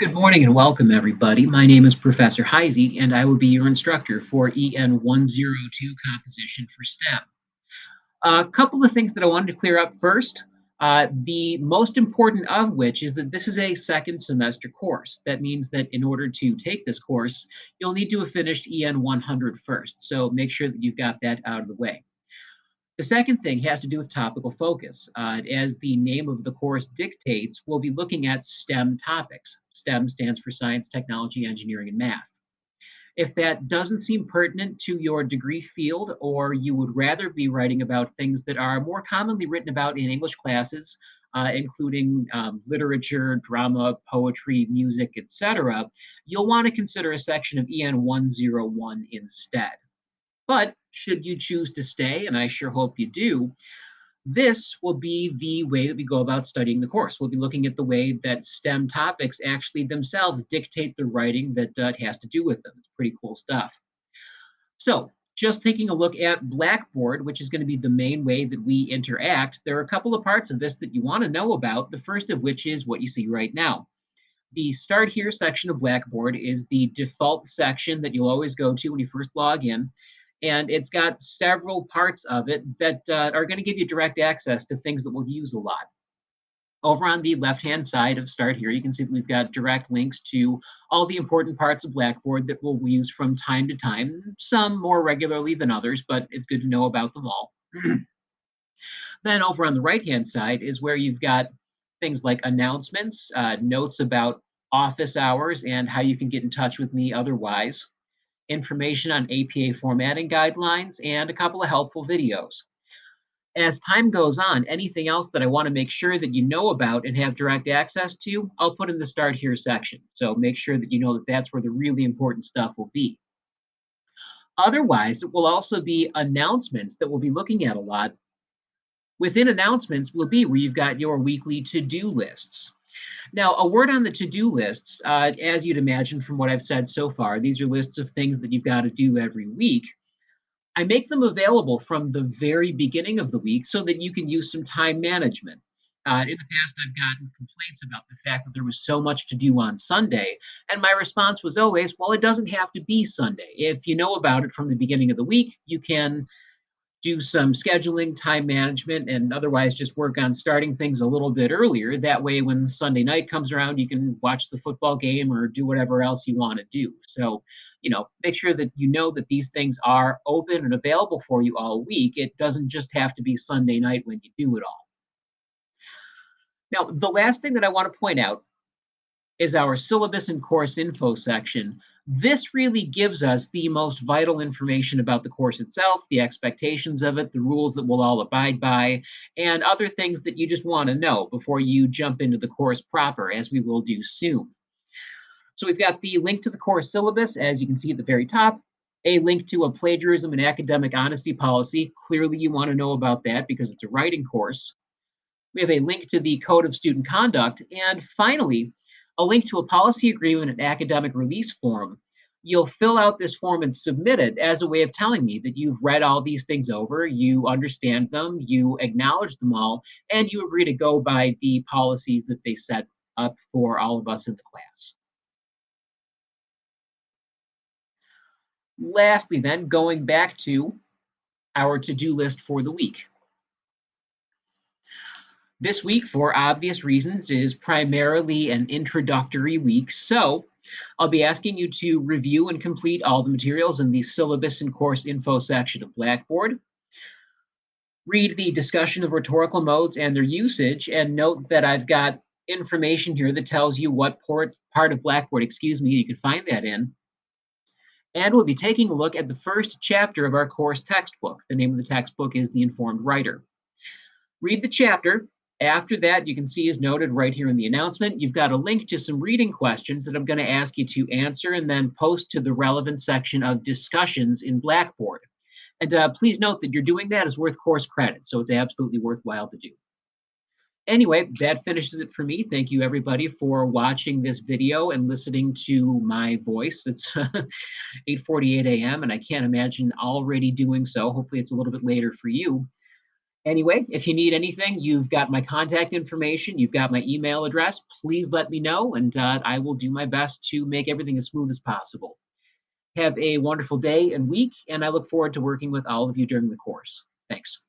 Good morning and welcome, everybody. My name is Professor Hyzy, and I will be your instructor for EN-102 composition for STEM. A couple of things that I wanted to clear up first. The most important of which is that this is a second semester course. That means that in order to take this course, you'll need to have finished EN-100 first. So make sure that you've got that out of the way. The second thing has to do with topical focus. As the name of the course dictates, we'll be looking at STEM topics. STEM stands for science, technology, engineering, and math. If that doesn't seem pertinent to your degree field, or you would rather be writing about things that are more commonly written about in English classes, including literature, drama, poetry, music, etc., you'll want to consider a section of EN 101 instead. But should you choose to stay, and I sure hope you do, this will be the way that we go about studying the course. We'll be looking at the way that STEM topics actually themselves dictate the writing that it has to do with them. It's pretty cool stuff. So, just taking a look at Blackboard, which is going to be the main way that we interact, there are a couple of parts of this that you want to know about, the first of which is what you see right now. The Start Here section of Blackboard is the default section that you'll always go to when you first log in. And it's got several parts of it that are going to give you direct access to things that we'll use a lot. Over on the left-hand side of Start Here, you can see that we've got direct links to all the important parts of Blackboard that we'll use from time to time, some more regularly than others, but it's good to know about them all. Then over on the right-hand side is where you've got things like announcements, notes about office hours and how you can get in touch with me otherwise, information on APA formatting guidelines, and a couple of helpful videos. As time goes on, anything else that I want to make sure that you know about and have direct access to, I'll put in the Start Here section. So make sure that you know that that's where the really important stuff will be. Otherwise, it will also be announcements that we'll be looking at a lot. Within announcements will be where you've got your weekly to-do lists. Now, a word on the to-do lists, as you'd imagine from what I've said so far, these are lists of things that you've got to do every week. I make them available from the very beginning of the week so that you can use some time management. In the past, I've gotten complaints about the fact that there was so much to do on Sunday, and my response was always, well, it doesn't have to be Sunday. If you know about it from the beginning of the week, you can do some scheduling, time management, and otherwise just work on starting things a little bit earlier. That way, when Sunday night comes around, you can watch the football game or do whatever else you want to do. So, make sure that you know that these things are open and available for you all week. It doesn't just have to be Sunday night when you do it all. Now, the last thing that I want to point out is our syllabus and course info section. This really gives us the most vital information about the course itself, the expectations of it, the rules that we'll all abide by, and other things that you just want to know before you jump into the course proper, as we will do soon. So we've got the link to the course syllabus, as you can see at the very top, a link to a plagiarism and academic honesty policy. Clearly, you want to know about that because it's a writing course. We have a link to the Code of Student Conduct, and finally, a link to a policy agreement and academic release form. You'll fill out this form and submit it as a way of telling me that you've read all these things over, you understand them, you acknowledge them all, and you agree to go by the policies that they set up for all of us in the class. Lastly, then, going back to our to-do list for the week. This week, for obvious reasons, is primarily an introductory week, so I'll be asking you to review and complete all the materials in the syllabus and course info section of Blackboard. Read the discussion of rhetorical modes and their usage, and note that I've got information here that tells you what part of Blackboard, you can find that in. And we'll be taking a look at the first chapter of our course textbook. The name of the textbook is The Informed Writer. Read the chapter. After that, you can see is noted right here in the announcement, you've got a link to some reading questions that I'm going to ask you to answer and then post to the relevant section of discussions in Blackboard. And please note that you're doing that is worth course credit, so it's absolutely worthwhile to do. Anyway, that finishes it for me. Thank you, everybody, for watching this video and listening to my voice. It's 8:48 a.m., and I can't imagine already doing so. Hopefully, it's a little bit later for you. Anyway, if you need anything, you've got my contact information, you've got my email address. Please let me know, and I will do my best to make everything as smooth as possible. Have a wonderful day and week, and I look forward to working with all of you during the course. Thanks.